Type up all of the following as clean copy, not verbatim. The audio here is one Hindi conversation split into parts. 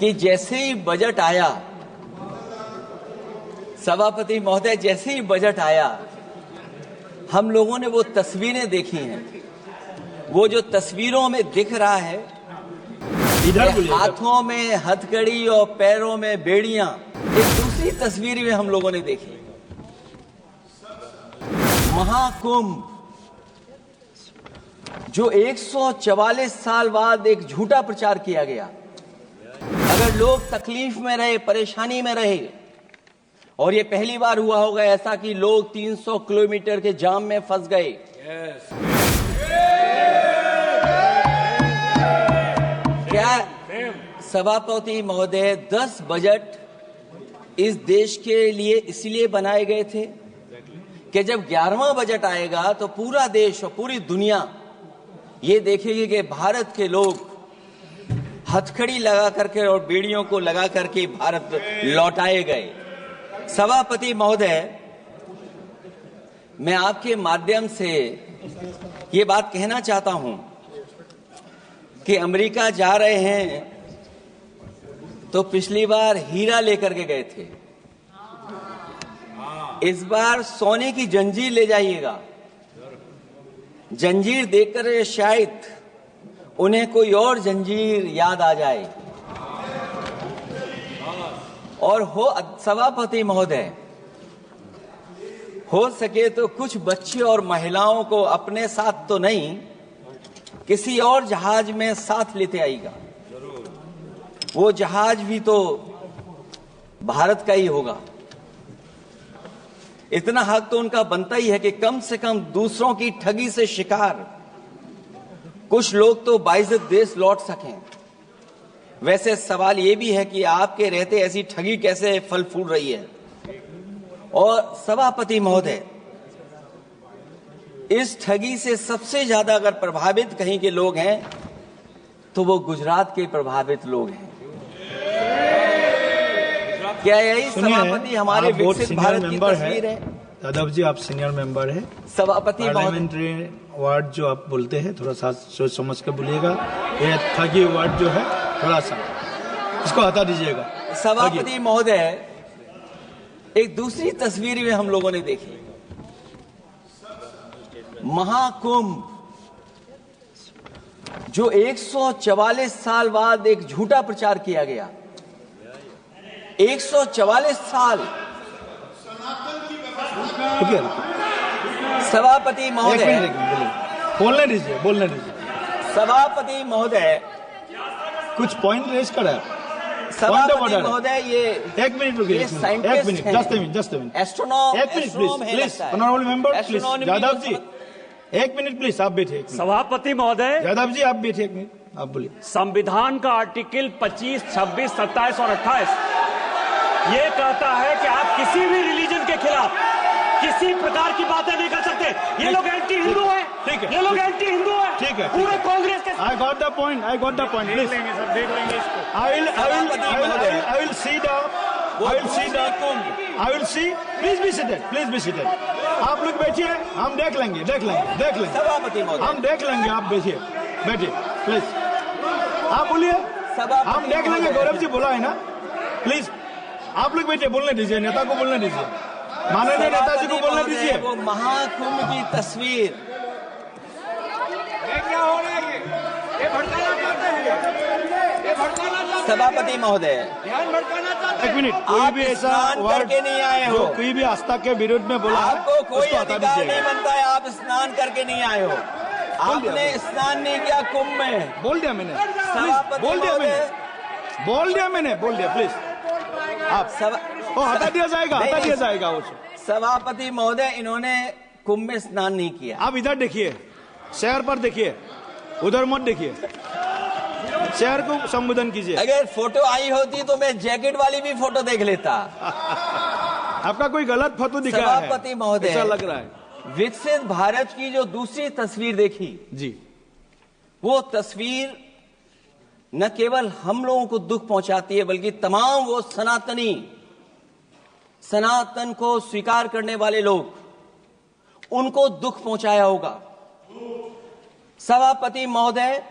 कि जैसे ही बजट आया, सभापति महोदय, जैसे ही बजट आया, हम लोगों ने वो तस्वीरें देखी हैं। वो जो तस्वीरों में दिख रहा है, हाथों में हथकड़ी और पैरों में बेड़ियां, एक दूसरी तस्वीर में हम लोगों ने देखी। महाकुंभ, जो 144 साल बाद एक झूठा प्रचार किया गया। अगर लोग तकलीफ में रहे, परेशानी में रहे, और ये पहली बार हुआ होगा ऐसा कि लोग 300 किलोमीटर के जाम में फंस गए। क्या सभापति महोदय 10 बजट इस देश के लिए इसलिए बनाए गए थे कि जब 11वां बजट आएगा तो पूरा देश और पूरी दुनिया ये देखेगी कि भारत के लोग हथकड़ी लगा करके और बेड़ियों को लगा करके भारत लौटाए गए। सभापति महोदय, मैं आपके माध्यम से ये बात कहना चाहता हूं कि अमेरिका जा रहे हैं तो पिछली बार हीरा लेकर के गए थे, इस बार सोने की जंजीर ले जाइएगा। जंजीर देखकर शायद उन्हें कोई और जंजीर याद आ जाए। और हो सभापति महोदय, हो सके तो कुछ बच्चे और महिलाओं को अपने साथ तो नहीं, किसी और जहाज में साथ लेते आएगा। वो जहाज भी तो भारत का ही होगा। इतना हक तो उनका बनता ही है कि कम से कम दूसरों की ठगी से शिकार कुछ लोग तो बाइज्जत देश लौट सकें। वैसे सवाल ये भी है कि आपके रहते ऐसी ठगी कैसे फल फूल रही है। और सभापति महोदय, इस ठगी से सबसे ज्यादा अगर प्रभावित कहीं के लोग हैं तो वो गुजरात के प्रभावित लोग हैं। क्या यही सभापति हमारे विकसित भारत की तस्वीर है? यादव जी, आप सीनियर मेंबर हैं। सभापति पार्लियामेंट्री वर्ड जो आप बोलते हैं थोड़ा सा सोच समझ कर बोलिएगा। ये ठगी वर्ड जो है थोड़ा सा इसको हटा दीजिएगा। सभापति महोदय, एक दूसरी तस्वीर में हम लोगों ने देखी। महाकुंभ, जो 144 साल बाद एक झूठा प्रचार किया गया। 144 साल। सभापति महोदय, बोलने दीजिए। सभापति महोदय, कुछ पॉइंट रेज करा। सभापति महोदय, ये एक मिनट रुकिए, एक मिनट, जस्ट मिनट, एस्ट्रोनॉम, एक मिनट please, honourable member please, Yadav ji एक मिनट प्लीज, आप बैठिए। सभापति महोदय, यादव जी आप बैठिए एक मिनट, आप बोलिए। संविधान का आर्टिकल 25, 26, 27 और 28 ये कहता है कि आप किसी भी रिलीजन के खिलाफ किसी प्रकार की बातें नहीं कर सकते। ये लोग एंटी हिंदू है, ठीक है, ये लोग एंटी हिंदू है, ठीक है, पूरे कांग्रेस के। आई गॉट द पॉइंट, देख लेंगे सर, देख लेंगे इसको। I will see, please be seated, आप लोग बैठिए, हम देख लेंगे। सभापति महोदय, हम देख लेंगे, आप बैठिए प्लीज, आप बोलिए, हम देख लेंगे। गौरव जी बोला है ना, प्लीज आप लोग बैठिए, बोलने दीजिए, नेता को बोलने दीजिए, माननीय नेताजी को बोलने दीजिए। वो महाकुंभ की तस्वीर, क्या हो रहा है? ये भड़काना चाहते हैं, ये भड़काना चाहते हैं। सभापति महोदय, ध्यान भड़काना चाहते हैं। एक मिनट, कोई भी ऐसा वर्ड करके नहीं आए हो, कोई भी आस्था के विरुद्ध में बोला है, आपको कोई उसको हटा अधिकार नहीं दीजिएगा। बनता है। आप स्नान करके नहीं आए हो, आपने स्नान नहीं किया कुंभ में। बोल दिया मैंने, सभापति बोल दिया प्लीज, आप हटा दिया जाएगा उसे। सभापति महोदय, इन्होंने कुंभ में स्नान नहीं किया। आप इधर देखिए, शहर पर देखिए, उधर मत देखिए, शहर को संबोधन कीजिए। अगर फोटो आई होती तो मैं जैकेट वाली भी फोटो देख लेता। आपका कोई गलत फोटो दिखा है, सभापति महोदय, ऐसा लग रहा है। विकसित भारत की जो दूसरी तस्वीर देखी जी, वो तस्वीर न केवल हम लोगों को दुख पहुंचाती है, बल्कि तमाम वो सनातन को स्वीकार करने वाले लोग, उनको दुख पहुंचाया होगा। सभापति महोदय,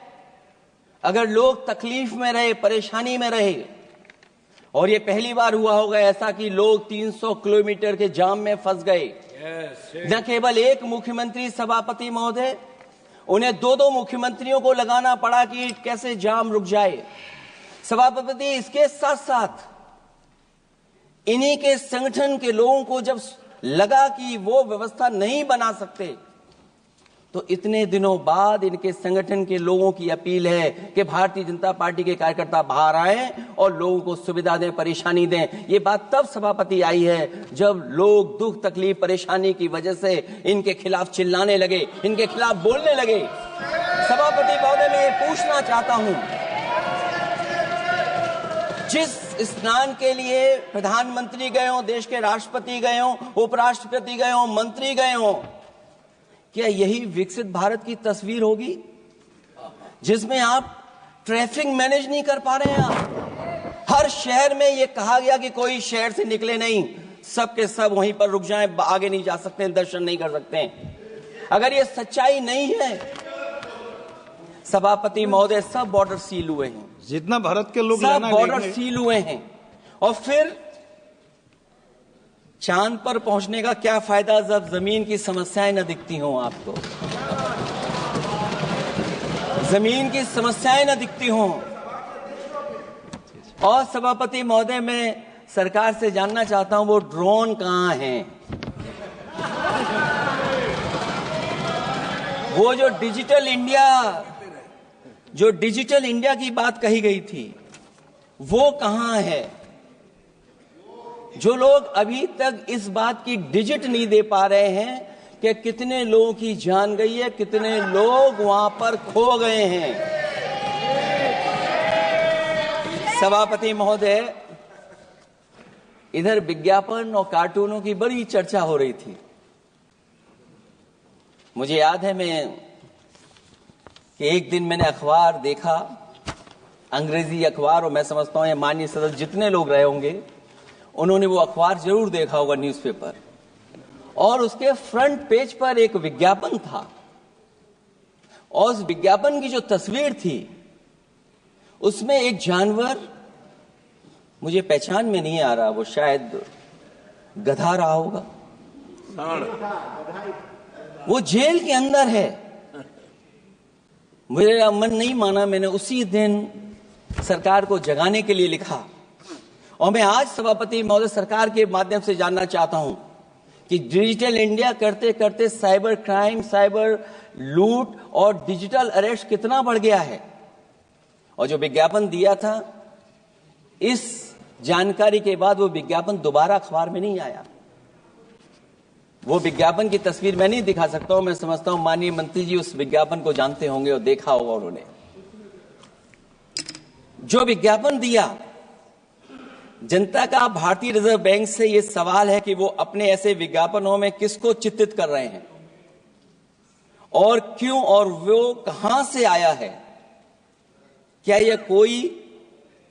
अगर लोग तकलीफ में रहे, परेशानी में रहे, और ये पहली बार हुआ होगा ऐसा कि लोग 300 किलोमीटर के जाम में फंस गए, न केवल एक मुख्यमंत्री सभापति महोदय, उन्हें दो मुख्यमंत्रियों को लगाना पड़ा कि कैसे जाम रुक जाए। सभापति, इसके साथ साथ इन्हीं के संगठन के लोगों को जब लगा कि वो व्यवस्था नहीं बना सकते, तो इतने दिनों बाद इनके संगठन के लोगों की अपील है कि भारतीय जनता पार्टी के कार्यकर्ता बाहर आए और लोगों को सुविधा दें, परेशानी दें। ये बात तब सभापति आई है जब लोग दुख, तकलीफ, परेशानी की वजह से इनके खिलाफ चिल्लाने लगे, इनके खिलाफ बोलने लगे। सभापति महोदय, मैं ये पूछना चाहता हूं, जिस स्नान के लिए प्रधानमंत्री गए हो, देश के राष्ट्रपति गए हो, उपराष्ट्रपति गए हो, मंत्री गए हो, क्या यही विकसित भारत की तस्वीर होगी जिसमें आप ट्रैफिक मैनेज नहीं कर पा रहे हैं? आप हर शहर में यह कहा गया कि कोई शहर से निकले नहीं, सब के सब वहीं पर रुक जाएं, आगे नहीं जा सकते, दर्शन नहीं कर सकते। अगर ये सच्चाई नहीं है सभापति महोदय, सब बॉर्डर सील हुए हैं, जितना भारत के लोग सब बॉर्डर सील हुए हैं, और फिर चांद पर पहुंचने का क्या फायदा जब जमीन की समस्याएं न दिखती हों आपको, जमीन की समस्याएं न दिखती हों। और सभापति महोदय, मैं सरकार से जानना चाहता हूं, वो ड्रोन कहां हैं? वो जो डिजिटल इंडिया की बात कही गई थी, वो कहां है? जो लोग अभी तक इस बात की डिजिट नहीं दे पा रहे हैं कि कितने लोगों की जान गई है, कितने लोग वहां पर खो गए हैं। सभापति महोदय, इधर विज्ञापन और कार्टूनों की बड़ी चर्चा हो रही थी। मुझे याद है कि एक दिन मैंने अखबार देखा, अंग्रेजी अखबार, और मैं समझता हूं ये माननीय सदस्य जितने लोग रहे होंगे उन्होंने वो अखबार जरूर देखा होगा, न्यूज़पेपर, और उसके फ्रंट पेज पर एक विज्ञापन था, और उस विज्ञापन की जो तस्वीर थी उसमें एक जानवर, मुझे पहचान में नहीं आ रहा, वो शायद गधा रहा होगा, वो जेल के अंदर है। मेरा मन नहीं माना, मैंने उसी दिन सरकार को जगाने के लिए लिखा, और मैं आज सभापति महोदय सरकार के माध्यम से जानना चाहता हूं कि डिजिटल इंडिया करते करते साइबर क्राइम, साइबर लूट और डिजिटल अरेस्ट कितना बढ़ गया है। और जो विज्ञापन दिया था, इस जानकारी के बाद वो विज्ञापन दोबारा अखबार में नहीं आया। वो विज्ञापन की तस्वीर मैं नहीं दिखा सकता हूं, मैं समझता हूं माननीय मंत्री जी उस विज्ञापन को जानते होंगे और देखा होगा उन्होंने। जो विज्ञापन दिया, जनता का भारतीय रिजर्व बैंक से यह सवाल है कि वो अपने ऐसे विज्ञापनों में किसको चित्रित कर रहे हैं और क्यों, और वो कहां से आया है? क्या यह कोई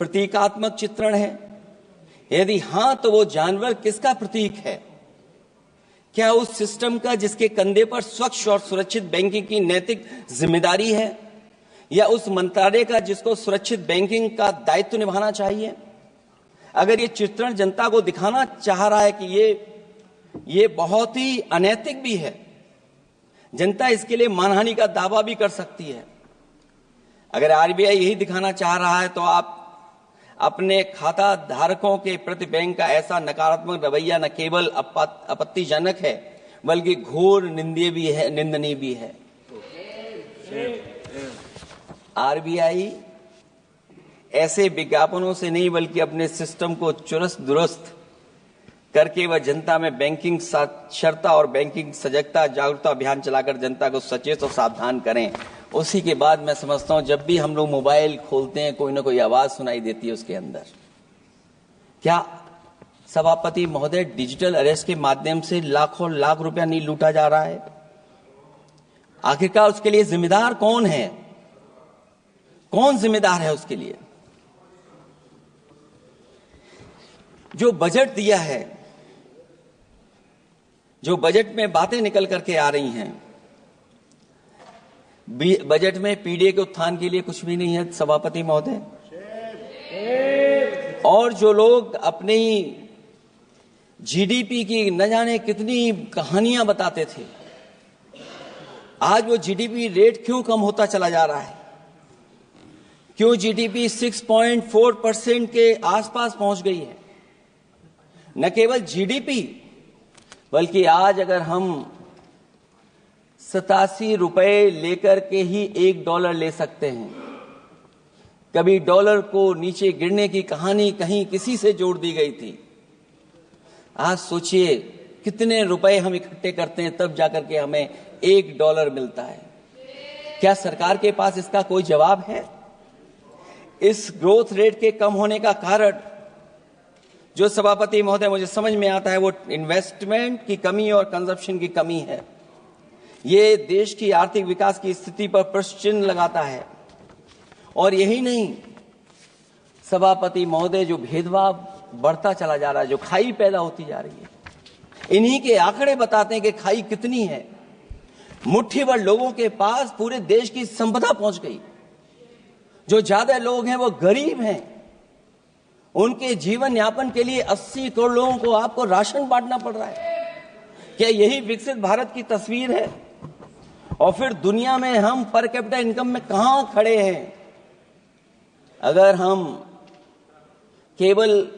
प्रतीकात्मक चित्रण है? यदि हां, तो वो जानवर किसका प्रतीक है? क्या उस सिस्टम का जिसके कंधे पर स्वच्छ और सुरक्षित बैंकिंग की नैतिक जिम्मेदारी है, या उस मंत्रालय का जिसको सुरक्षित बैंकिंग का दायित्व निभाना चाहिए? अगर ये चित्रण जनता को दिखाना चाह रहा है कि ये बहुत ही अनैतिक भी है, जनता इसके लिए मानहानि का दावा भी कर सकती है। अगर आरबीआई यही दिखाना चाह रहा है, तो आप अपने खाता धारकों के प्रति बैंक का ऐसा नकारात्मक रवैया न केवल आपत्तिजनक है, बल्कि घोर निंदनीय भी है। आरबीआई ऐसे विज्ञापनों से नहीं, बल्कि अपने सिस्टम को चुस्त दुरुस्त करके वह जनता में बैंकिंग साक्षरता और बैंकिंग सजगता जागरूकता अभियान चलाकर जनता को सचेत और सावधान करें। उसी के बाद मैं समझता हूं, जब भी हम लोग मोबाइल खोलते हैं, कोई ना कोई आवाज सुनाई देती है उसके अंदर। क्या सभापति महोदय, डिजिटल अरेस्ट के माध्यम से लाखों लाख रुपया नहीं लूटा जा रहा है? आखिरकार उसके लिए जिम्मेदार कौन है? कौन जिम्मेदार है उसके लिए? जो बजट दिया है, जो बजट में बातें निकल करके आ रही हैं, बजट में पीडीए के उत्थान के लिए कुछ भी नहीं है सभापति महोदय। और जो लोग अपनी जीडीपी की न जाने कितनी कहानियां बताते थे, आज वो जीडीपी रेट क्यों कम होता चला जा रहा है? क्यों जीडीपी 6.4% के आसपास पहुंच गई है? न केवल जीडीपी, बल्कि आज अगर हम 87 रुपए लेकर के ही $1 ले सकते हैं। कभी डॉलर को नीचे गिरने की कहानी कहीं किसी से जोड़ दी गई थी। आज सोचिए कितने रुपए हम इकट्ठे करते हैं तब जाकर के हमें $1 मिलता है। क्या सरकार के पास इसका कोई जवाब है? इस ग्रोथ रेट के कम होने का कारण जो सभापति महोदय मुझे समझ में आता है वो इन्वेस्टमेंट की कमी और कंजप्शन की कमी है। ये देश की आर्थिक विकास की स्थिति पर प्रश्न चिन्ह लगाता है। और यही नहीं, सभापति महोदय, जो भेदभाव बढ़ता चला जा रहा है, जो खाई पैदा होती जा रही है, इन्हीं के आंकड़े बताते हैं कि खाई कितनी है। मुट्ठी भर लोगों के पास पूरे देश की संपदा पहुंच गई। जो ज्यादा लोग हैं वो गरीब हैं। उनके जीवन यापन के लिए 80 करोड़ लोगों को आपको राशन बांटना पड़ रहा है। क्या यही विकसित भारत की तस्वीर है? और फिर दुनिया में हम पर कैपिटा इनकम में कहां खड़े हैं? अगर हम केवल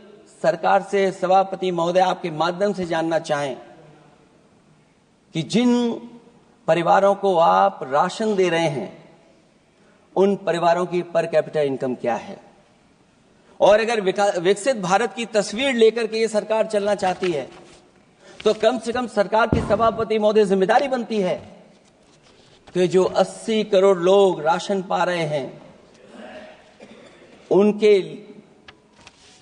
सरकार से, सभापति महोदय, आपके माध्यम से जानना चाहें कि जिन परिवारों को आप राशन दे रहे हैं उन परिवारों की पर कैपिटा इनकम क्या है, और अगर विकसित भारत की तस्वीर लेकर के ये सरकार चलना चाहती है तो कम से कम सरकार की सभापति महोदय जिम्मेदारी बनती है कि जो 80 करोड़ लोग राशन पा रहे हैं उनके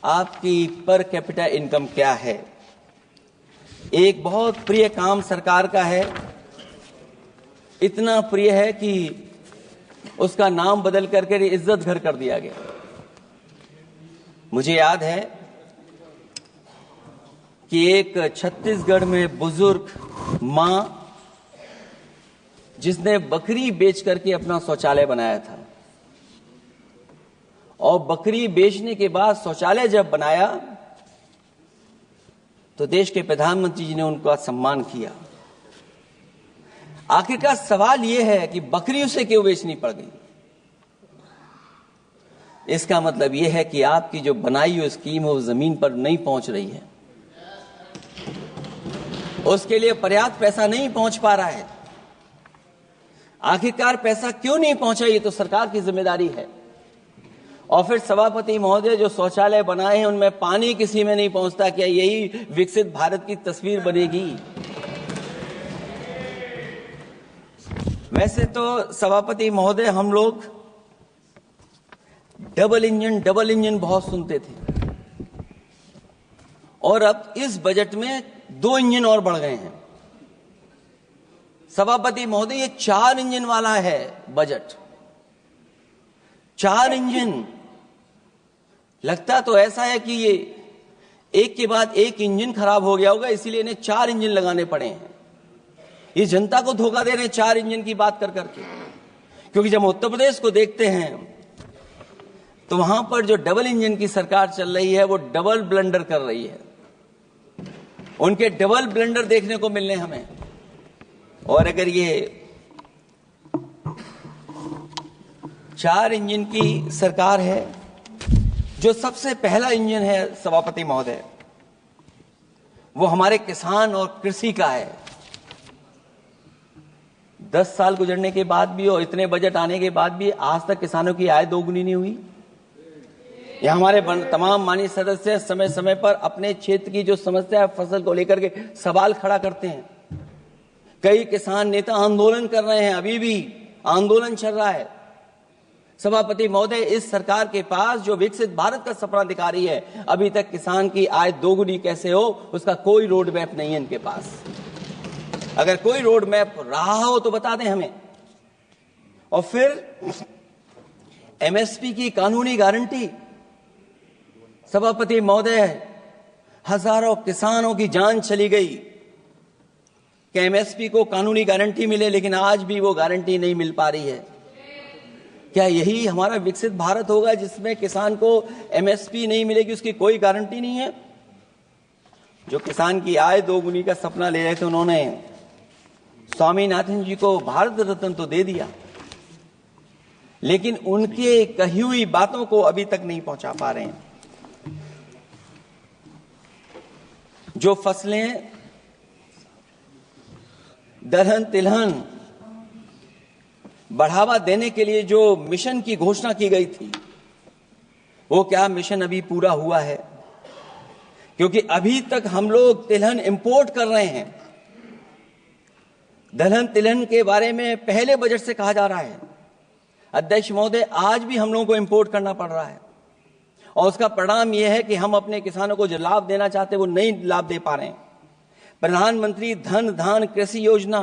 आपकी पर कैपिटा इनकम क्या है। एक बहुत प्रिय काम सरकार का है, इतना प्रिय है कि उसका नाम बदल करके इज्जत घर कर दिया गया। मुझे याद है कि एक छत्तीसगढ़ में बुजुर्ग मां जिसने बकरी बेच करके अपना शौचालय बनाया था, और बकरी बेचने के बाद शौचालय जब बनाया तो देश के प्रधानमंत्री जी ने उनका सम्मान किया। आखिरकार सवाल यह है कि बकरी उसे क्यों बेचनी पड़ गई? इसका मतलब यह है कि आपकी जो बनाई हुई स्कीम है वो जमीन पर नहीं पहुंच रही है, उसके लिए पर्याप्त पैसा नहीं पहुंच पा रहा है। आखिरकार पैसा क्यों नहीं पहुंचा, ये तो सरकार की जिम्मेदारी है। और फिर सभापति महोदय, जो शौचालय बनाए हैं उनमें पानी किसी में नहीं पहुंचता, क्या यही विकसित भारत की तस्वीर बनेगी? वैसे तो सभापति महोदय, हम लोग डबल इंजन बहुत सुनते थे, और अब इस बजट में 2 इंजन और बढ़ गए हैं। सभापति महोदय, ये 4 इंजन वाला है बजट। 4 इंजन। लगता तो ऐसा है कि ये एक के बाद एक इंजन खराब हो गया होगा, इसीलिए इन्हें 4 इंजन लगाने पड़े हैं। ये जनता को धोखा दे रहे हैं 4 इंजन की बात कर करके। क्योंकि जब उत्तर प्रदेश को देखते हैं तो वहां पर जो डबल इंजन की सरकार चल रही है वो डबल ब्लंडर कर रही है। उनके डबल ब्लंडर देखने को मिलने हमें। और अगर ये 4 इंजन की सरकार है, जो सबसे पहला इंजन है सभापति महोदय, वो हमारे किसान और कृषि का है। 10 साल गुजरने के बाद भी और इतने बजट आने के बाद भी आज तक किसानों की आय दोगुनी नहीं हुई। यह हमारे तमाम माननीय सदस्य समय समय पर अपने क्षेत्र की जो समस्या है फसल को लेकर के सवाल खड़ा करते हैं। कई किसान नेता आंदोलन कर रहे हैं, अभी भी आंदोलन चल रहा है। सभापति महोदय, इस सरकार के पास जो विकसित भारत का सपना दिखा रही है, अभी तक किसान की आय दोगुनी कैसे हो उसका कोई रोड मैप नहीं है इनके पास। अगर कोई रोड मैप रहा हो तो बता दें हमें। और फिर एमएसपी की कानूनी गारंटी। सभापति महोदय, हजारों किसानों की जान चली गई। कि एमएसपी को कानूनी गारंटी मिले, लेकिन आज भी वो गारंटी नहीं मिल पा रही है। क्या यही हमारा विकसित भारत होगा जिसमें किसान को एमएसपी नहीं मिलेगी, उसकी कोई गारंटी नहीं है? जो किसान की आय दोगुनी का सपना ले रहे थे, उन्होंने स्वामीनाथन जी को भारत रत्न तो दे दिया, लेकिन उनके कही हुई बातों को अभी तक नहीं पहुंचा पा रहे हैं। जो फसलें दलहन तिलहन बढ़ावा देने के लिए जो मिशन की घोषणा की गई थी, वो क्या मिशन अभी पूरा हुआ है? क्योंकि अभी तक हम लोग तिलहन इंपोर्ट कर रहे हैं। दलहन तिलहन के बारे में पहले बजट से कहा जा रहा है, अध्यक्ष महोदय, आज भी हम लोगों को इंपोर्ट करना पड़ रहा है, और उसका परिणाम यह है कि हम अपने किसानों को जो लाभ देना चाहते हैं वो नहीं लाभ दे पा रहे हैं। प्रधानमंत्री धन धान कृषि योजना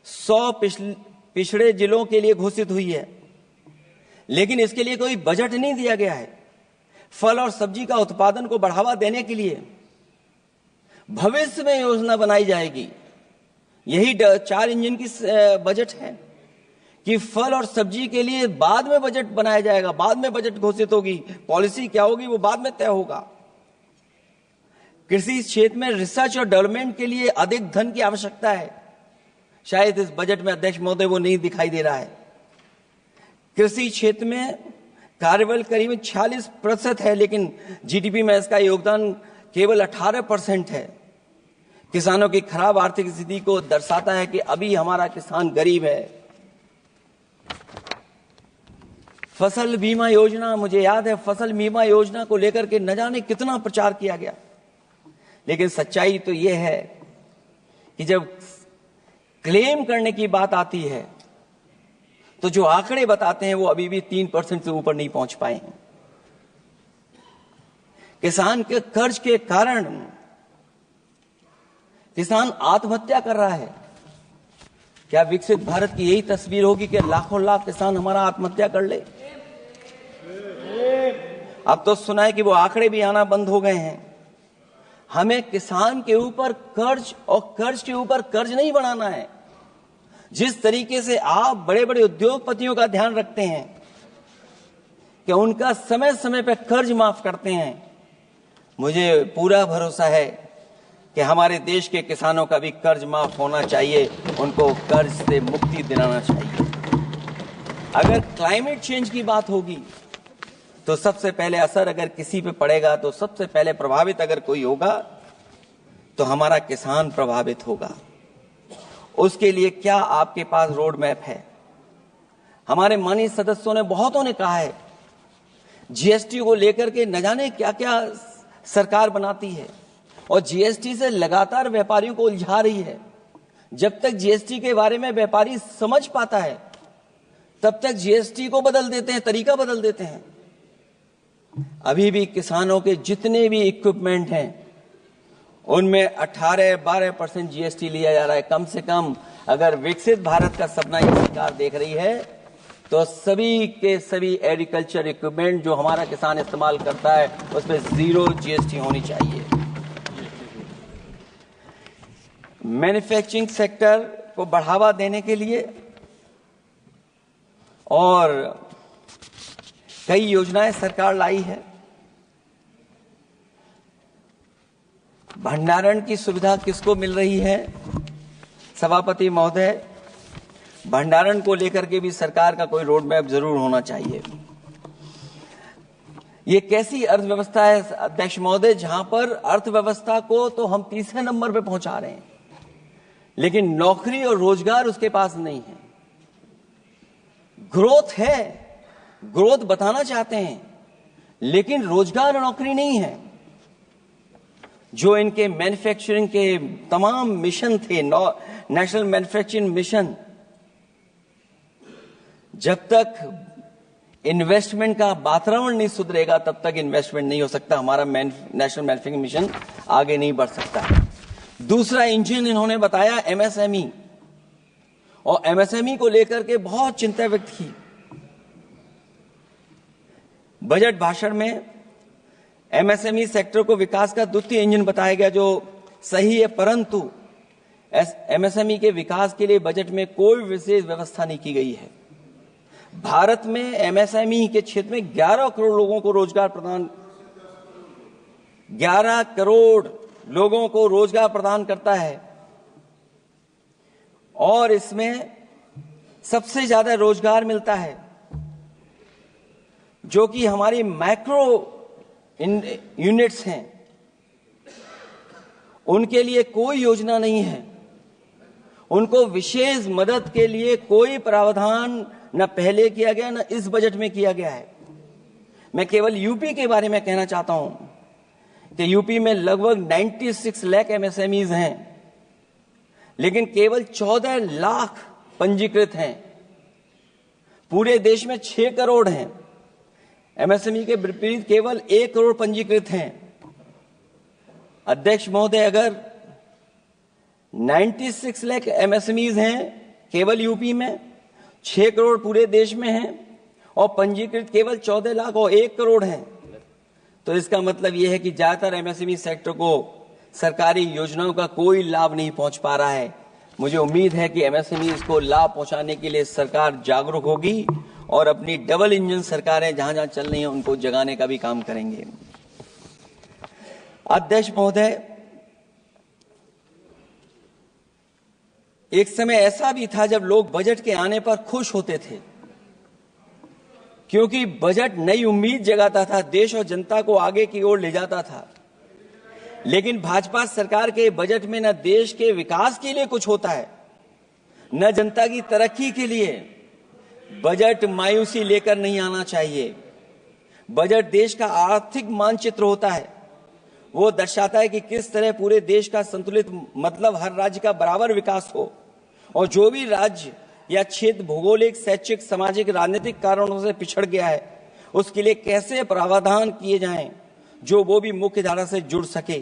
100 पिछड़े जिलों के लिए घोषित हुई है, लेकिन इसके लिए कोई बजट नहीं दिया गया है। फल और सब्जी का उत्पादन को बढ़ावा देने के लिए भविष्य में योजना बनाई जाएगी। यही 4 इंजन की बजट है कि फल और सब्जी के लिए बाद में बजट बनाया जाएगा, बाद में बजट घोषित होगी, पॉलिसी क्या होगी वो बाद में तय होगा। कृषि क्षेत्र में रिसर्च और डेवलपमेंट के लिए अधिक धन की आवश्यकता है, शायद इस बजट में अध्यक्ष महोदय वो नहीं दिखाई दे रहा है। कृषि क्षेत्र में कार्यबल करीब 46% है, लेकिन जीडीपी में इसका योगदान केवल 18% है। किसानों की खराब आर्थिक स्थिति को दर्शाता है कि अभी हमारा किसान गरीब है। फसल बीमा योजना, मुझे याद है फसल बीमा योजना को लेकर के न जाने कितना प्रचार किया गया, लेकिन सच्चाई तो यह है कि जब क्लेम करने की बात आती है तो जो आंकड़े बताते हैं वो अभी भी 3% से ऊपर नहीं पहुंच पाए हैं। किसान के कर्ज के कारण किसान आत्महत्या कर रहा है। क्या विकसित भारत की यही तस्वीर होगी कि लाखों लाख किसान हमारा आत्महत्या कर ले? अब तो सुना है कि वो आंकड़े भी आना बंद हो गए हैं। हमें किसान के ऊपर कर्ज और कर्ज के ऊपर कर्ज नहीं बनाना है। जिस तरीके से आप बड़े बड़े उद्योगपतियों का ध्यान रखते हैं कि उनका समय समय पर कर्ज माफ करते हैं, मुझे पूरा भरोसा है कि हमारे देश के किसानों का भी कर्ज माफ होना चाहिए, उनको कर्ज से मुक्ति दिलाना चाहिए। अगर क्लाइमेट चेंज की बात होगी तो सबसे पहले असर अगर किसी पे पड़ेगा तो सबसे पहले प्रभावित अगर कोई होगा तो हमारा किसान प्रभावित होगा। उसके लिए क्या आपके पास रोड मैप है? हमारे माननीय सदस्यों ने बहुतों ने कहा है जीएसटी को लेकर के न जाने क्या क्या सरकार बनाती है और जीएसटी से लगातार व्यापारियों को उलझा रही है। जब तक जीएसटी के बारे में व्यापारी समझ पाता है तब तक जीएसटी को बदल देते हैं, तरीका बदल देते हैं। अभी भी किसानों के जितने भी इक्विपमेंट हैं उनमें 18-12% जीएसटी लिया जा रहा है। कम से कम अगर विकसित भारत का सपना ये सरकार देख रही है तो सभी के सभी एग्रीकल्चर इक्विपमेंट जो हमारा किसान इस्तेमाल करता है उस पर 0 जीएसटी होनी चाहिए। मैन्युफैक्चरिंग सेक्टर को बढ़ावा देने के लिए और कई योजनाएं सरकार लाई है। भंडारण की सुविधा किसको मिल रही है? सभापति महोदय, भंडारण को लेकर के भी सरकार का कोई रोड मैप जरूर होना चाहिए। ये कैसी अर्थव्यवस्था है अध्यक्ष महोदय, जहां पर अर्थव्यवस्था को तो हम 3रे नंबर पे पहुंचा रहे हैं, लेकिन नौकरी और रोजगार उसके पास नहीं है। ग्रोथ है, ग्रोथ बताना चाहते हैं, लेकिन रोजगार और नौकरी नहीं है। जो इनके मैन्युफैक्चरिंग के तमाम मिशन थे, नेशनल मैन्युफैक्चरिंग मिशन, जब तक इन्वेस्टमेंट का वातावरण नहीं सुधरेगा तब तक इन्वेस्टमेंट नहीं हो सकता। हमारा नेशनल मैन्युफैक्चरिंग मिशन आगे नहीं बढ़ सकता। दूसरा इंजन इन्होंने बताया एमएसएमई, और एमएसएमई को लेकर के बहुत चिंता व्यक्त की। बजट भाषण में एमएसएमई सेक्टर को विकास का द्वितीय इंजन बताया गया, जो सही है, परंतु एमएसएमई के विकास के लिए बजट में कोई विशेष व्यवस्था नहीं की गई है। भारत में एमएसएमई के क्षेत्र में 11 करोड़ लोगों को रोजगार प्रदान करता है और इसमें सबसे ज्यादा रोजगार मिलता है, जो कि हमारी माइक्रो यूनिट्स हैं, उनके लिए कोई योजना नहीं है। उनको विशेष मदद के लिए कोई प्रावधान न पहले किया गया न इस बजट में किया गया है। मैं केवल यूपी के बारे में कहना चाहता हूं कि यूपी में लगभग 96 लाख एमएसएमईज हैं, लेकिन केवल 14 लाख पंजीकृत हैं। पूरे देश में 6 करोड़ हैं। एमएसएमई के विपरीत केवल 1 करोड़ पंजीकृत हैं। अध्यक्ष महोदय, अगर 96 लाख एमएसएमईज हैं केवल यूपी में, 6 करोड़ पूरे देश में हैं और पंजीकृत केवल 14 लाख और 1 करोड़ हैं, तो इसका मतलब यह है कि ज्यादातर एमएसएमई सेक्टर को सरकारी योजनाओं का कोई लाभ नहीं पहुंच पा रहा है। मुझे उम्मीद है कि एमएसएमई को लाभ पहुंचाने के लिए सरकार जागरूक होगी और अपनी डबल इंजन सरकारें जहां जहां चल रही हैं उनको जगाने का भी काम करेंगे। अध्यक्ष महोदय, एक समय ऐसा भी था जब लोग बजट के आने पर खुश होते थे, क्योंकि बजट नई उम्मीद जगाता था, देश और जनता को आगे की ओर ले जाता था। लेकिन भाजपा सरकार के बजट में न देश के विकास के लिए कुछ होता है, न जनता की तरक्की के लिए। बजट मायूसी लेकर नहीं आना चाहिए। बजट देश का आर्थिक मानचित्र होता है। वो दर्शाता है कि किस तरह पूरे देश का संतुलित, मतलब हर राज्य का बराबर विकास हो, और जो भी राज्य या क्षेत्र भौगोलिक, शैक्षिक, सामाजिक, राजनीतिक कारणों से पिछड़ गया है, उसके लिए कैसे प्रावधान किए जाएं जो वो भी मुख्य धारा से जुड़ सके।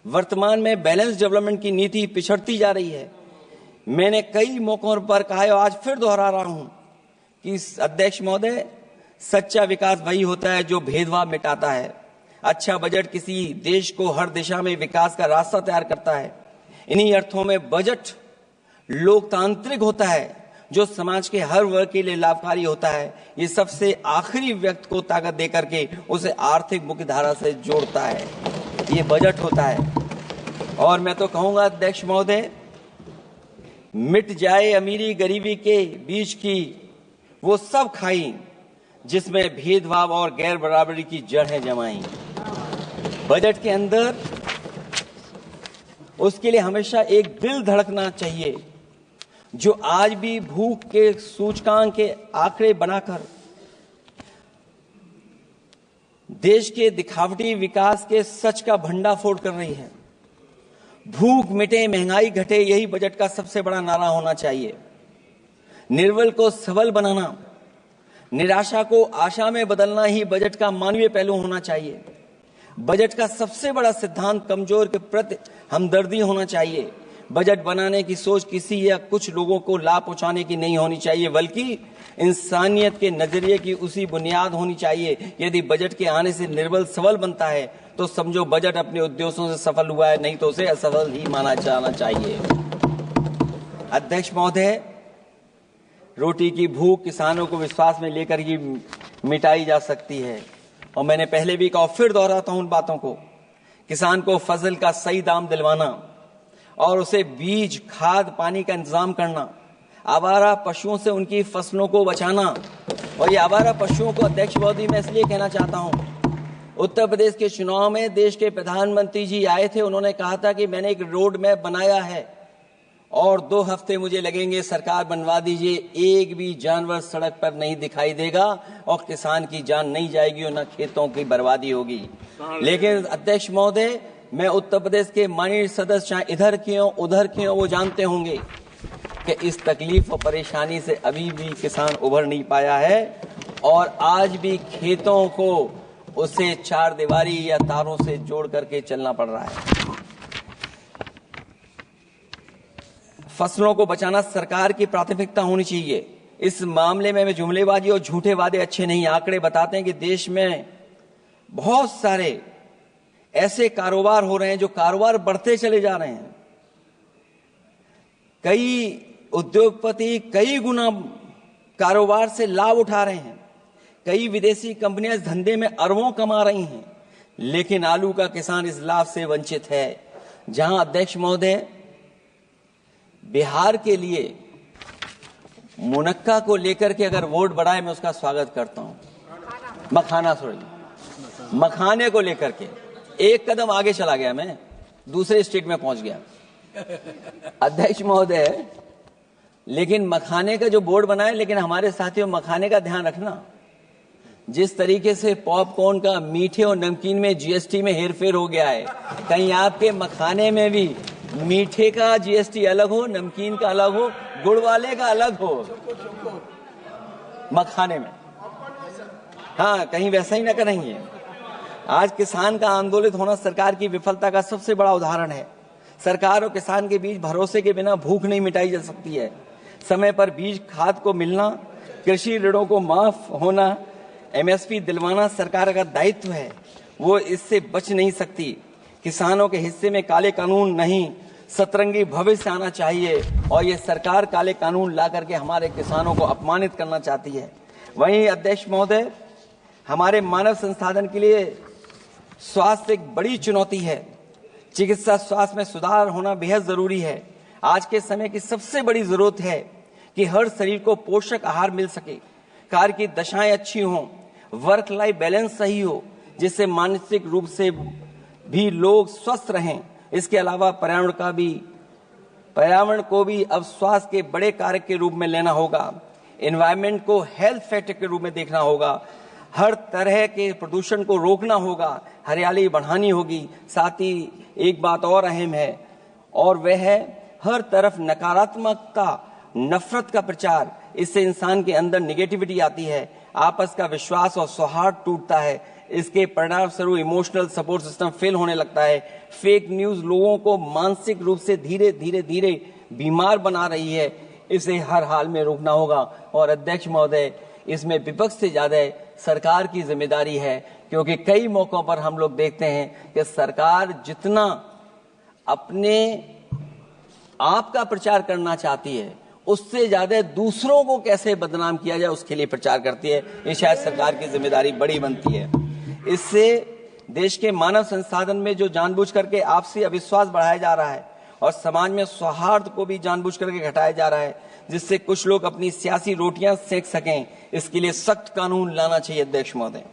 वर्तमान में बैलेंस डेवलपमेंट की नीति पिछड़ती जा रही है। मैंने कई मौकों पर कहा है और आज फिर दोहरा रहा हूं कि अध्यक्ष महोदय, सच्चा विकास वही होता है जो भेदभाव मिटाता है। अच्छा बजट किसी देश को हर दिशा में विकास का रास्ता तैयार करता है। इन्हीं अर्थों में बजट लोकतांत्रिक होता है, जो समाज के हर वर्ग के लिए लाभकारी होता है। ये सबसे आखिरी व्यक्ति को ताकत देकर के उसे आर्थिक मुख्य धारा से जोड़ता है। ये बजट होता है। और मैं तो कहूंगा अध्यक्ष महोदय, मिट जाए अमीरी गरीबी के बीच की वो सब खाई जिसमें भेदभाव और गैर बराबरी की जड़ें जमाई। बजट के अंदर उसके लिए हमेशा एक दिल धड़कना चाहिए, जो आज भी भूख के सूचकांक के आंकड़े बनाकर देश के दिखावटी विकास के सच का भंडाफोड़ कर रही है। भूख मिटे, महंगाई घटे, यही बजट का सबसे बड़ा नारा होना चाहिए। निर्बल को सबल बनाना, निराशा को आशा में बदलना ही बजट का मानवीय पहलू होना चाहिए। बजट का सबसे बड़ा सिद्धांत कमजोर के प्रति हमदर्दी होना चाहिए। बजट बनाने की सोच किसी या कुछ लोगों को लाभ पहुंचाने की नहीं होनी चाहिए, बल्कि इंसानियत के नजरिए की उसी बुनियाद होनी चाहिए। यदि बजट के आने से निर्बल सबल बनता है तो समझो बजट अपने उद्देश्यों से सफल हुआ है, नहीं तो उसे असफल ही माना जाना चाहिए। अध्यक्ष महोदय, रोटी की भूख किसानों को विश्वास में लेकर ही मिटाई जा सकती है। और मैंने पहले भी कहा, फिर दोहराता हूं उन बातों को। किसान को फसल का सही दाम दिलवाना और उसे बीज, खाद, पानी का इंतजाम करना, आवारा पशुओं से उनकी फसलों को बचाना। और ये आवारा पशुओं को अध्यक्ष महोदय मैं इसलिए कहना चाहता हूं, उत्तर प्रदेश के चुनाव में देश के प्रधानमंत्री जी आए थे, उन्होंने कहा था कि मैंने एक रोड मैप बनाया है और 2 हफ्ते मुझे लगेंगे, सरकार बनवा दीजिए, एक भी जानवर सड़क पर नहीं दिखाई देगा और किसान की जान नहीं जाएगी और न खेतों की बर्बादी होगी। लेकिन अध्यक्ष महोदय, मैं उत्तर प्रदेश के माननीय सदस्य चाहे इधर के हों उधर के हों, वो जानते होंगे कि इस तकलीफ और परेशानी से अभी भी किसान उभर नहीं पाया है और आज भी खेतों को उसे चार दीवारी या तारों से जोड़ करके चलना पड़ रहा है। फसलों को बचाना सरकार की प्राथमिकता होनी चाहिए। इस मामले में जुमलेबाजी और झूठे वादे अच्छे नहीं। आंकड़े बताते हैं कि देश में बहुत सारे ऐसे कारोबार हो रहे हैं जो कारोबार बढ़ते चले जा रहे हैं। कई उद्योगपति कई गुना कारोबार से लाभ उठा रहे हैं, कई विदेशी कंपनियां इस धंधे में अरबों कमा रही हैं, लेकिन आलू का किसान इस लाभ से वंचित है। जहां अध्यक्ष महोदय बिहार के लिए मुनक्का को लेकर के अगर वोट बढ़ाए, मैं उसका स्वागत करता हूं। मखाने को लेकर के एक कदम आगे चला गया, मैं दूसरे स्टेट में पहुंच गया अध्यक्ष महोदय। लेकिन मखाने का जो बोर्ड बनाए, लेकिन हमारे साथियों मखाने का ध्यान रखना, जिस तरीके से पॉपकॉर्न का मीठे और नमकीन में जीएसटी में हेरफेर हो गया है, कहीं आपके मखाने में भी मीठे का जीएसटी अलग हो, नमकीन का अलग हो, गुड़ वाले का अलग हो मखाने में। हाँ, कहीं वैसा ही ना करेंगे। आज किसान का आंदोलित होना सरकार की विफलता का सबसे बड़ा उदाहरण है। सरकार और किसान के बीच भरोसे के बिना भूख नहीं मिटाई जा सकती है। समय पर बीज खाद को मिलना, कृषि ऋणों को माफ होना, एमएसपी दिलवाना सरकार का दायित्व है, वो इससे बच नहीं सकती। किसानों के हिस्से में काले कानून नहीं, सतरंगी भविष्य आना चाहिए, और ये सरकार काले कानून ला करके हमारे किसानों को अपमानित करना चाहती है। वहीं अध्यक्ष महोदय, हमारे मानव संसाधन के लिए स्वास्थ्य एक बड़ी चुनौती है। चिकित्सा स्वास्थ्य में सुधार होना बेहद जरूरी है। आज के समय की सबसे बड़ी जरूरत है कि हर शरीर को पोषक आहार मिल सके, कार्य की दशाएं अच्छी हों, वर्क लाइफ बैलेंस सही हो, जिससे मानसिक रूप से भी लोग स्वस्थ रहें। इसके अलावा पर्यावरण को भी अब स्वास्थ्य के बड़े कारक के रूप में लेना होगा। एनवायरमेंट को हेल्थ फैक्टर के रूप में देखना होगा। हर तरह के प्रदूषण को रोकना होगा, हरियाली बढ़ानी होगी। साथ ही एक बात और अहम है, और वह है हर तरफ नकारात्मकता, नफरत का प्रचार। इससे इंसान के अंदर नेगेटिविटी आती है, आपस का विश्वास और सौहार्द टूटता है। इसके परिणाम स्वरूप इमोशनल सपोर्ट सिस्टम फेल होने लगता है। फेक न्यूज लोगों को मानसिक रूप से धीरे धीरे बीमार बना रही है। इसे हर हाल में रोकना होगा। और अध्यक्ष महोदय, इसमें विपक्ष से ज्यादा सरकार की जिम्मेदारी है, क्योंकि कई मौकों पर हम लोग देखते हैं कि सरकार जितना अपने आप का प्रचार करना चाहती है, उससे ज्यादा दूसरों को कैसे बदनाम किया जाए उसके लिए प्रचार करती है। ये शायद सरकार की जिम्मेदारी बड़ी बनती है। इससे देश के मानव संसाधन में जो जानबूझ करके आपसी अविश्वास बढ़ाया जा रहा है, और समाज में सौहार्द को भी जानबूझ करके घटाया जा रहा है, जिससे कुछ लोग अपनी सियासी रोटियां सेक सकें। इसके लिए सख्त कानून लाना चाहिए अध्यक्ष महोदय।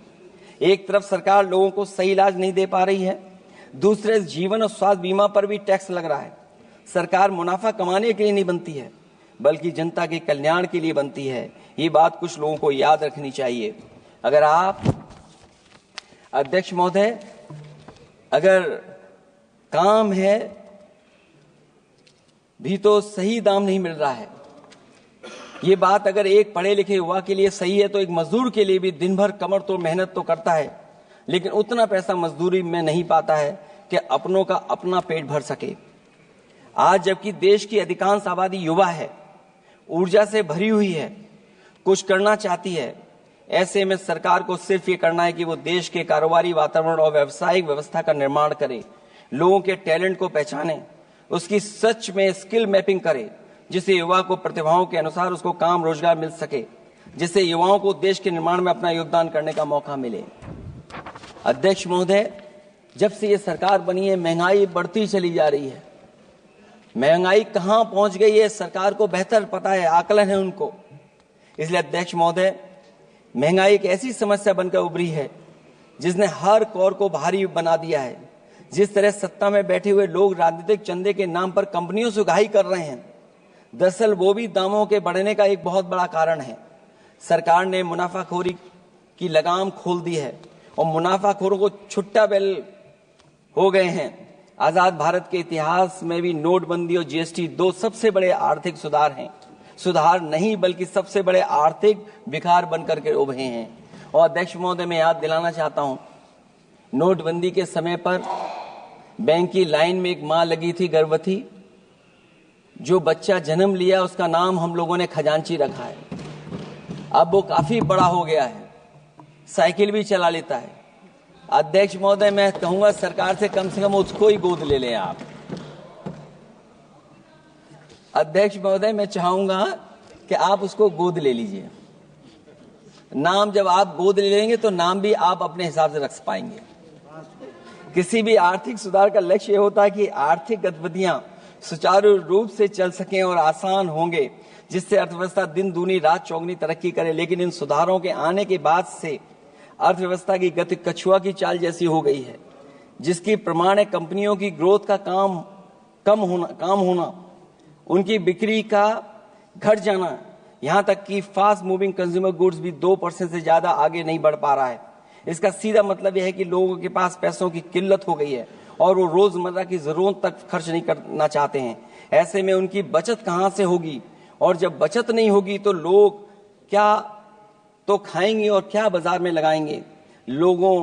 एक तरफ सरकार लोगों को सही इलाज नहीं दे पा रही है, दूसरे जीवन और स्वास्थ्य बीमा पर भी टैक्स लग रहा है। सरकार मुनाफा कमाने के लिए नहीं बनती है, बल्कि जनता के कल्याण के लिए बनती है। ये बात कुछ लोगों को याद रखनी चाहिए। अगर आप अध्यक्ष महोदय, अगर काम है भी तो सही दाम नहीं मिल रहा है, ये बात अगर एक पढ़े लिखे युवा के लिए सही है, तो एक मजदूर के लिए भी दिन भर कमर तोड़ मेहनत तो करता है, लेकिन उतना पैसा मजदूरी में नहीं पाता है कि अपनों का अपना पेट भर सके। आज जबकि देश की अधिकांश आबादी युवा है, ऊर्जा से भरी हुई है, कुछ करना चाहती है, ऐसे में सरकार को सिर्फ ये करना है कि वो देश के कारोबारी वातावरण और व्यावसायिक व्यवस्था का निर्माण करे, लोगों के टैलेंट को पहचाने, उसकी सच में स्किल मैपिंग करे, जिससे युवा को प्रतिभाओं के अनुसार उसको काम रोजगार मिल सके, जिससे युवाओं को देश के निर्माण में अपना योगदान करने का मौका मिले। अध्यक्ष महोदय, जब से ये सरकार बनी है, महंगाई बढ़ती चली जा रही है। महंगाई कहां पहुंच गई है सरकार को बेहतर पता है, आकलन है उनको। इसलिए अध्यक्ष महोदय, महंगाई एक ऐसी समस्या बनकर उभरी है जिसने हर कौर को भारी बना दिया है। जिस तरह सत्ता में बैठे हुए लोग राजनीतिक चंदे के नाम पर कंपनियों से उगाही कर रहे हैं, दरअसल वो भी दामों के बढ़ने का एक बहुत बड़ा कारण है। सरकार ने मुनाफाखोरी की लगाम खोल दी है और मुनाफाखोरों को छुट्टा बैल हो गए हैं। आजाद भारत के इतिहास में भी नोटबंदी और जीएसटी दो सबसे बड़े आर्थिक सुधार हैं। सुधार नहीं बल्कि सबसे बड़े आर्थिक विकार बनकर के उभरे हैं। और अध्यक्ष महोदय, मैं याद दिलाना चाहता हूं, नोटबंदी के समय पर बैंक की लाइन में एक मां लगी थी गर्भवती, जो बच्चा जन्म लिया उसका नाम हम लोगों ने खजांची रखा है। अब वो काफी बड़ा हो गया है, साइकिल भी चला लेता है। अध्यक्ष महोदय, मैं कहूंगा सरकार से कम उसको ही गोद ले लें आप। अध्यक्ष महोदय, मैं चाहूंगा कि आप उसको गोद ले लीजिए। नाम जब आप गोद ले लेंगे तो नाम भी आप अपने हिसाब से रख पाएंगे। किसी भी आर्थिक सुधार का लक्ष्य होता है कि आर्थिक गतिविधियां सुचारू रूप से चल सकें और आसान होंगे, जिससे अर्थव्यवस्था दिन दूनी रात चौगुनी तरक्की करे। लेकिन इन सुधारों के आने के बाद से अर्थव्यवस्था की गति कछुआ की चाल जैसी हो गई है, जिसकी प्रमाण है कंपनियों की ग्रोथ का काम होना, उनकी बिक्री का घट जाना, यहां तक कि फास्ट मूविंग कंज्यूमर गुड्स भी 2% से ज्यादा आगे नहीं बढ़ पा रहा है। इसका सीधा मतलब यह है कि लोगों के पास पैसों की किल्लत हो गई है और वो रोजमर्रा की जरूरत तक खर्च नहीं करना चाहते हैं। ऐसे में उनकी बचत कहां से होगी, और जब बचत नहीं होगी तो लोग क्या तो खाएंगे और क्या बाजार में लगाएंगे। लोगों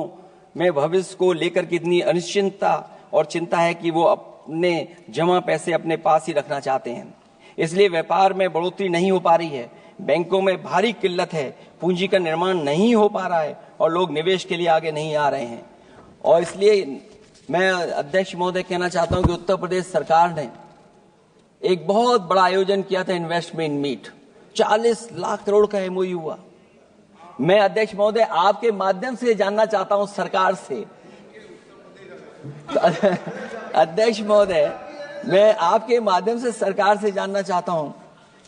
में भविष्य को लेकर कितनी अनिश्चितता और चिंता है कि वो अपने जमा पैसे अपने पास ही रखना चाहते हैं। इसलिए व्यापार में बढ़ोतरी नहीं हो पा रही है, बैंकों में भारी किल्लत है, पूंजी का निर्माण नहीं हो पा रहा है और लोग निवेश के लिए आगे नहीं आ रहे हैं। और इसलिए मैं अध्यक्ष महोदय कहना चाहता हूं कि उत्तर प्रदेश सरकार ने एक बहुत बड़ा आयोजन किया था, इन्वेस्टमेंट मीट, 40 लाख करोड़ का एमओयू हुआ। मैं अध्यक्ष महोदय आपके माध्यम से जानना चाहता हूं सरकार से, अध्यक्ष महोदय मैं आपके माध्यम से सरकार से जानना चाहता हूं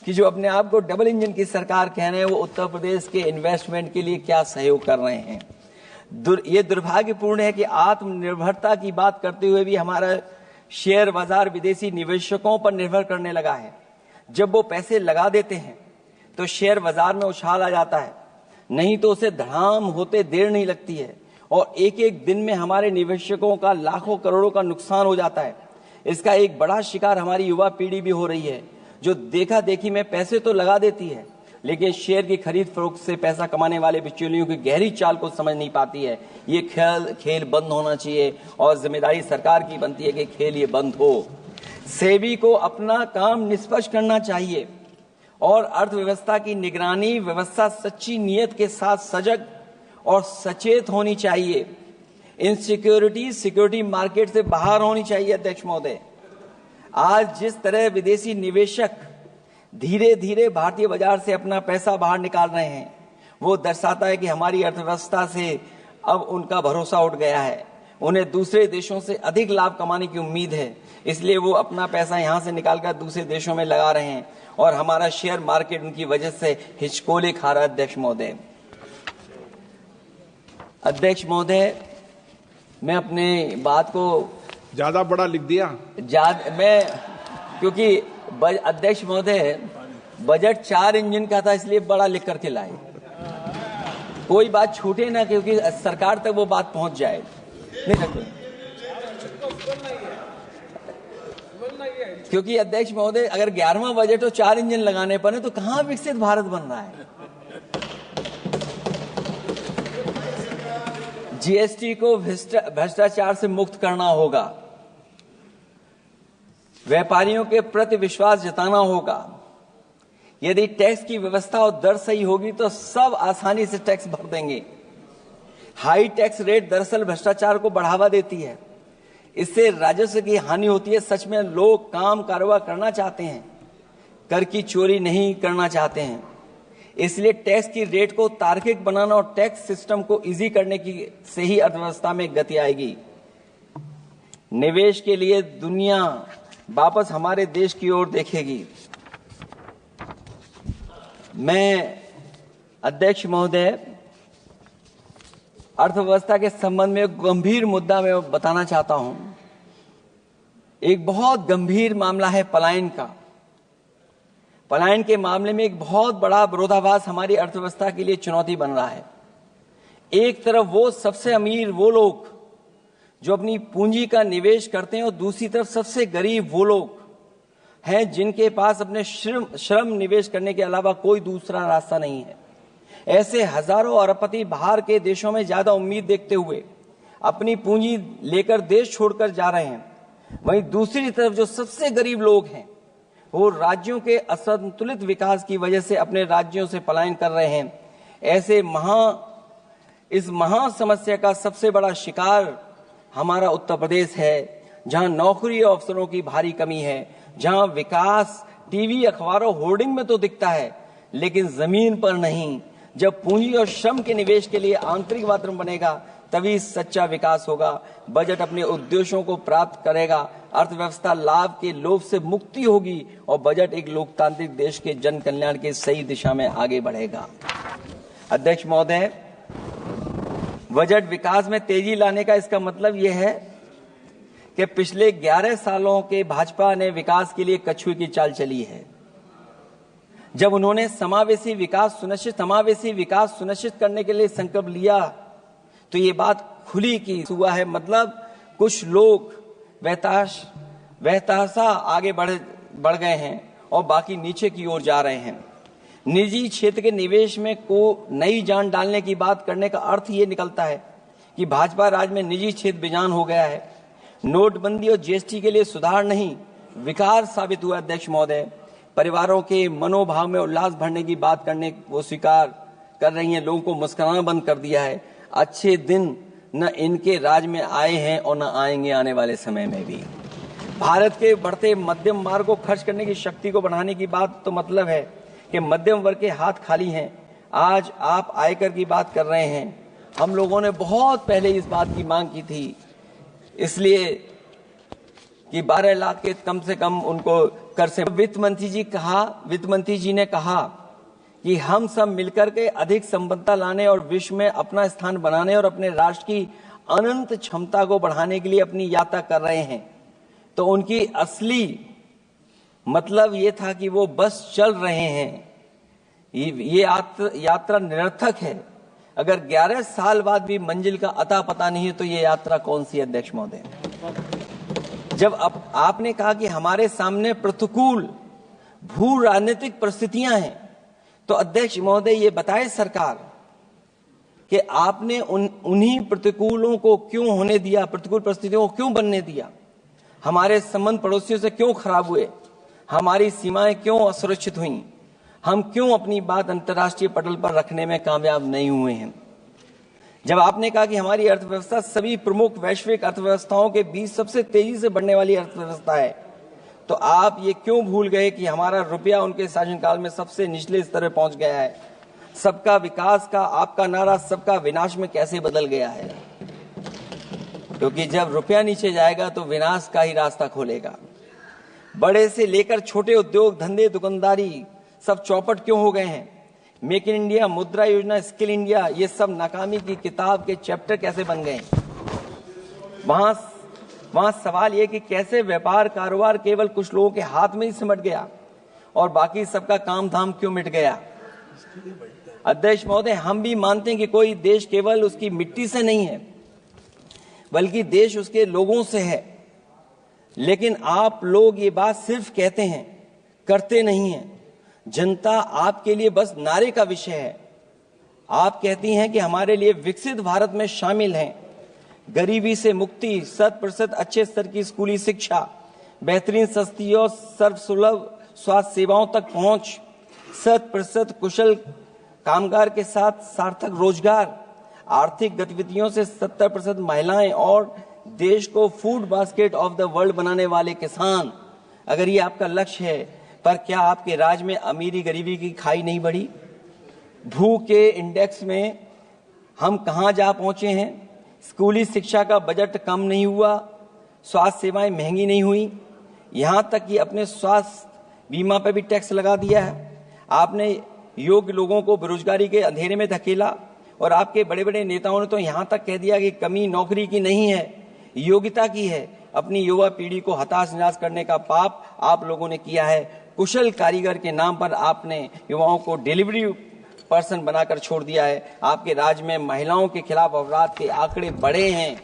कि जो अपने आप को डबल इंजन की सरकार कह रहे हैं, वो उत्तर प्रदेश के इन्वेस्टमेंट के लिए क्या सहयोग कर रहे हैं। ये दुर्भाग्यपूर्ण है कि आत्मनिर्भरता की बात करते हुए भी हमारा शेयर बाजार विदेशी निवेशकों पर निर्भर करने लगा है। जब वो पैसे लगा देते हैं तो शेयर बाजार में उछाल आ जाता है, नहीं तो उसे धड़ाम होते देर नहीं लगती है और एक एक दिन में हमारे निवेशकों का लाखों करोड़ों का नुकसान हो जाता है। इसका एक बड़ा शिकार हमारी युवा पीढ़ी भी हो रही है, जो देखा देखी में पैसे तो लगा देती है, लेकिन शेयर की खरीद फरोख्त से पैसा कमाने वाले बिचौलियों की गहरी चाल को समझ नहीं पाती है। ये खेल बंद होना चाहिए और जिम्मेदारी सरकार की बनती है कि खेल ये बंद हो। सेबी को अपना काम निष्पक्ष करना चाहिए और अर्थव्यवस्था की निगरानी व्यवस्था सच्ची नीयत के साथ सजग और सचेत होनी चाहिए। सिक्योरिटी मार्केट से बाहर होनी चाहिए। अध्यक्ष महोदय, आज जिस तरह विदेशी निवेशक धीरे धीरे भारतीय बाजार से अपना पैसा बाहर निकाल रहे हैं, वो दर्शाता है कि हमारी अर्थव्यवस्था से अब उनका भरोसा उठ गया है। उन्हें दूसरे देशों से अधिक लाभ कमाने की उम्मीद है, इसलिए वो अपना पैसा यहां से निकालकर दूसरे देशों में लगा रहे हैं और हमारा शेयर मार्केट उनकी वजह से हिचकोले खा रहा है। अध्यक्ष महोदय, मैं अपने बात को ज्यादा बड़ा लिख दिया। क्योंकि अध्यक्ष महोदय बजट 4 इंजन का था, इसलिए बड़ा लिख करके लाए, कोई बात छूटे ना, क्योंकि सरकार तक वो बात पहुंच जाए। नहीं, क्योंकि अध्यक्ष महोदय अगर 11वां बजट हो 4 इंजन लगाने पड़े तो कहां विकसित भारत बन रहा है। जीएसटी को भ्रष्टाचार से मुक्त करना होगा, व्यापारियों के प्रति विश्वास जताना होगा। यदि टैक्स की व्यवस्था और दर सही होगी तो सब आसानी से टैक्स भर देंगे। हाई टैक्स रेट दरअसल भ्रष्टाचार को बढ़ावा देती है, इससे राजस्व की हानि होती है। सच में लोग काम कारोबार करना चाहते हैं, कर की चोरी नहीं करना चाहते हैं। इसलिए टैक्स की रेट को तार्किक बनाना और टैक्स सिस्टम को इजी करने की से ही अर्थव्यवस्था में गति आएगी। निवेश के लिए दुनिया वापस हमारे देश की ओर देखेगी। मैं अध्यक्ष महोदय अर्थव्यवस्था के संबंध में एक गंभीर मुद्दा मैं बताना चाहता हूं। एक बहुत गंभीर मामला है पलायन का। पलायन के मामले में एक बहुत बड़ा विरोधाभास हमारी अर्थव्यवस्था के लिए चुनौती बन रहा है। एक तरफ वो सबसे अमीर वो लोग जो अपनी पूंजी का निवेश करते हैं और दूसरी तरफ सबसे गरीब वो लोग हैं जिनके पास अपने श्रम निवेश करने के अलावा कोई दूसरा रास्ता नहीं है। ऐसे हजारों अरबपति बाहर के देशों में ज्यादा उम्मीद देखते हुए अपनी पूंजी लेकर देश छोड़कर जा रहे हैं। वहीं दूसरी तरफ जो सबसे गरीब लोग हैं वो राज्यों के असंतुलित विकास की वजह से अपने राज्यों से पलायन कर रहे हैं। इस महा समस्या का सबसे बड़ा शिकार हमारा उत्तर प्रदेश है, जहां नौकरी और अवसरों की भारी कमी है, जहां विकास टीवी, अखबारों, होर्डिंग में तो दिखता है, लेकिन जमीन पर नहीं। जब पूंजी और श्रम के निवेश के लिए आंतरिक वातावरण बनेगा, तभी सच्चा विकास होगा। बजट अपने उद्देश्यों को प्राप्त करेगा, अर्थव्यवस्था लाभ के लोभ से मुक्ति होगी और बजट एक लोकतांत्रिक देश के जन कल्याण के सही दिशा में आगे बढ़ेगा। अध्यक्ष महोदय, बजट विकास में तेजी लाने का इसका मतलब यह है कि पिछले 11 सालों के भाजपा ने विकास के लिए कछुए की चाल चली है। जब उन्होंने समावेशी विकास सुनिश्चित करने के लिए संकल्प लिया, तो ये बात खुली की हुआ है। मतलब कुछ लोग वहताशा आगे बढ़ गए हैं और बाकी नीचे की ओर जा रहे हैं। निजी क्षेत्र के निवेश में को नई जान डालने की बात करने का अर्थ ये निकलता है कि भाजपा राज में निजी क्षेत्र बेजान हो गया है। नोटबंदी और जीएसटी के लिए सुधार नहीं, विकार साबित हुआ। अध्यक्ष महोदय, परिवारों के मनोभाव में उल्लास भरने की बात करने वो स्वीकार कर रही हैं, लोगों को मुस्कुराना बंद कर दिया है। अच्छे दिन न इनके राज में आए हैं और न आएंगे आने वाले समय में भी। भारत के बढ़ते मध्यम मार्ग को खर्च करने की शक्ति को बढ़ाने की बात तो मतलब है कि मध्यम वर्ग के हाथ खाली हैं। आज आप आयकर की बात कर रहे हैं। हम लोगों ने बहुत पहले इस बात की मांग की थी, इसलिए कि 12 लाख के कम से कम उनको कर से। वित्त मंत्री जी ने कहा कि हम सब मिलकर के अधिक संपन्नता लाने और विश्व में अपना स्थान बनाने और अपने राष्ट्र की अनंत क्षमता को बढ़ाने के लिए अपनी यात्रा कर रहे हैं। तो उनकी असली मतलब ये था कि वो बस चल रहे हैं। ये यात्रा निरर्थक है। अगर 11 साल बाद भी मंजिल का अता पता नहीं है, तो ये यात्रा कौन सी है? अध्यक्ष महोदय, जब आपने कहा कि हमारे सामने प्रतिकूल भू राजनीतिक परिस्थितियां हैं, तो अध्यक्ष महोदय ये बताए सरकार कि आपने उन्हीं प्रतिकूलों को क्यों होने दिया, प्रतिकूल परिस्थितियों को क्यों बनने दिया? हमारे संबंध पड़ोसियों से क्यों खराब हुए? हमारी सीमाएं क्यों असुरक्षित हुई? हम क्यों अपनी बात अंतर्राष्ट्रीय पटल पर रखने में कामयाब नहीं हुए हैं? जब आपने कहा कि हमारी अर्थव्यवस्था सभी प्रमुख वैश्विक अर्थव्यवस्थाओं के बीच सबसे तेजी से बढ़ने वाली अर्थव्यवस्था है, तो आप ये क्यों भूल गए कि हमारा रुपया उनके शासनकाल में सबसे निचले स्तर पर पहुंच गया है? सबका विकास का आपका नारा सबका विनाश में कैसे बदल गया है? क्योंकि जब रुपया नीचे जाएगा तो विनाश का ही रास्ता खोलेगा। बड़े से लेकर छोटे उद्योग धंधे दुकानदारी सब चौपट क्यों हो गए हैं? मेक इन इंडिया, मुद्रा योजना, स्किल इंडिया, ये सब नाकामी की किताब के चैप्टर कैसे बन गए? वहां सवाल ये कि कैसे व्यापार कारोबार केवल कुछ लोगों के हाथ में ही सिमट गया और बाकी सबका काम धाम क्यों मिट गया? अध्यक्ष महोदय, हम भी मानते हैं कि कोई देश केवल उसकी मिट्टी से नहीं है, बल्कि देश उसके लोगों से है। लेकिन आप लोग ये बात सिर्फ कहते हैं, करते नहीं हैं। जनता आपके लिए बस नारे का विषय है। आप कहती हैं कि हमारे लिए विकसित भारत में शामिल हैं गरीबी से मुक्ति, 100% अच्छे स्तर की स्कूली शिक्षा, बेहतरीन सस्ती और सर्वसुलभ स्वास्थ्य सेवाओं तक पहुंच, 100% कुशल कामगार के साथ सार्थक रोजगार, आर्थिक गतिविधियों से 70% महिलाएं और देश को food basket of the world बनाने वाले किसान। अगर ये आपका लक्ष्य है, पर क्या आपके राज्य में अमीरी गरीबी की खाई नहीं बढ़ी? भूख के इंडेक्स में हम कहां जा पहुंचे हैं? स्कूली शिक्षा का बजट कम नहीं हुआ, स्वास्थ्य सेवाएं महंगी नहीं हुई, यहां तक कि अपने स्वास्थ्य बीमा पर भी टैक्स लगा दिया है। आपने योग्य लोगों को बेरोजगारी के अंधेरे में धकेला और आपके बड़े बड़े नेताओं ने तो यहां तक कह दिया कि कमी नौकरी की नहीं है, योग्यता की है। अपनी युवा पीढ़ी को हताश निराश करने का पाप आप लोगों ने किया है। कुशल कारीगर के नाम पर आपने युवाओं को डिलीवरी पर्सन बनाकर छोड़ दिया है। आपके राज्य में महिलाओं के खिलाफ अपराध के आंकड़े बढ़े हैं।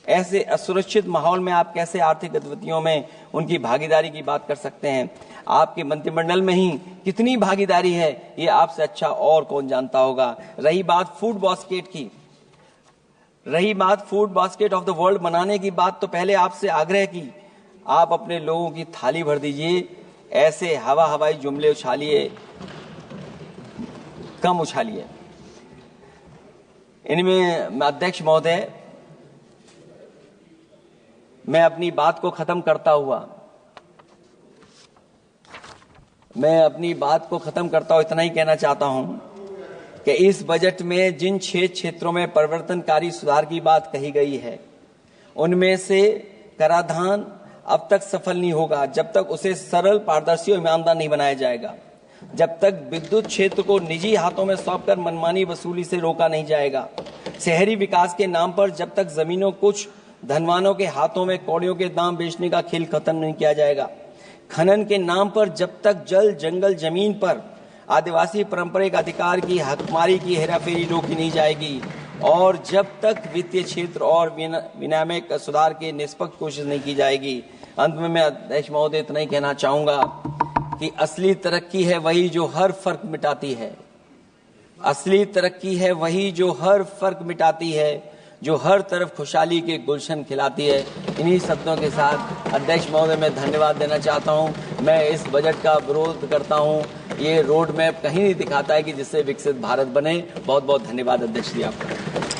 ऐसे असुरक्षित माहौल में आप कैसे आर्थिक गतिविधियों में उनकी भागीदारी की बात कर सकते हैं? आपके मंत्रिमंडल में ही कितनी भागीदारी है, ये आपसे अच्छा और कौन जानता होगा। रही बात food basket of the world बनाने की बात, तो पहले आपसे आग्रह की आप अपने लोगों की थाली भर दीजिए। ऐसे हवाई जुमले उछालिए, कम उछालिए। इनमें अध्यक्ष महोदय, मैं अपनी बात को खत्म करता हुआ मैं अपनी बात को खत्म करता हूं, इतना ही कहना चाहता हूं कि इस बजट में जिन 6 क्षेत्रों में परिवर्तनकारी सुधार की बात कही गई है, उनमें से कराधान अब तक सफल नहीं होगा जब तक उसे सरल, पारदर्शी और ईमानदार नहीं बनाया जाएगा। जब तक विद्युत क्षेत्र को निजी हाथों में सौंपकर मनमानी वसूली से रोका नहीं जाएगा। शहरी विकास के नाम पर जब तक जमीनों कुछ धनवानों के हाथों में कौड़ियों के दाम बेचने का खेल खत्म नहीं किया जाएगा। खनन के नाम पर जब तक जल, जंगल, जमीन पर आदिवासी पारंपरिक अधिकार की हकमारी की हेराफेरी रोकी नहीं जाएगी और जब तक वित्तीय क्षेत्र और विनियामक सुधार की निष्पक्ष कोशिश नहीं की जाएगी। अंत में मैं अध्यक्ष महोदय इतना ही कहना चाहूंगा कि असली तरक्की है वही जो हर फर्क मिटाती है। असली तरक्की है वही जो हर फर्क मिटाती है, जो हर तरफ खुशहाली के गुलशन खिलाती है। इन्हीं शब्दों के साथ अध्यक्ष महोदय मैं धन्यवाद देना चाहता हूं। मैं इस बजट का विरोध करता हूं। ये रोड मैप कहीं नहीं दिखाता है कि जिससे विकसित भारत बने। बहुत बहुत धन्यवाद अध्यक्ष जी आपका।